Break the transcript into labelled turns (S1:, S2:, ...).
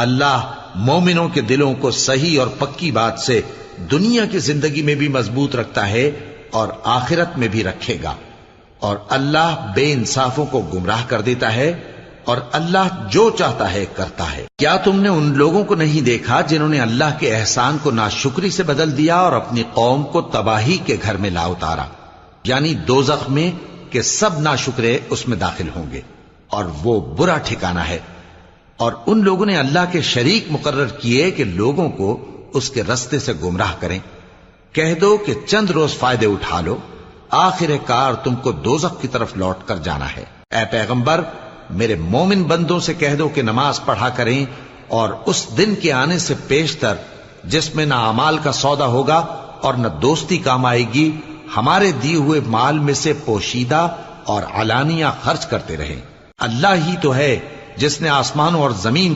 S1: اللہ مومنوں کے دلوں کو صحیح اور پکی بات سے دنیا کی زندگی میں بھی مضبوط رکھتا ہے اور آخرت میں بھی رکھے گا، اور اللہ بے انصافوں کو گمراہ کر دیتا ہے، اور اللہ جو چاہتا ہے کرتا ہے۔ کیا تم نے ان لوگوں کو نہیں دیکھا جنہوں نے اللہ کے احسان کو ناشکری سے بدل دیا اور اپنی قوم کو تباہی کے گھر میں لا اتارا، یعنی دوزخ میں، کہ سب ناشکرے اس میں داخل ہوں گے اور وہ برا ٹھکانہ ہے۔ اور ان لوگوں نے اللہ کے شریک مقرر کیے کہ لوگوں کو اس کے رستے سے گمراہ کریں۔ کہہ دو کہ چند روز فائدے اٹھا لو، آخر کار تم کو دوزخ کی طرف لوٹ کر جانا ہے۔ اے پیغمبر، میرے مومن بندوں سے کہہ دو کہ نماز پڑھا کریں، اور اس دن کے آنے سے پیشتر جس میں نہ اعمال کا سودا ہوگا اور نہ دوستی کام آئے گی، ہمارے دیے ہوئے مال میں سے پوشیدہ اور علانیہ خرچ کرتے رہیں۔ اللہ ہی تو ہے جس نے آسمانوں اور زمین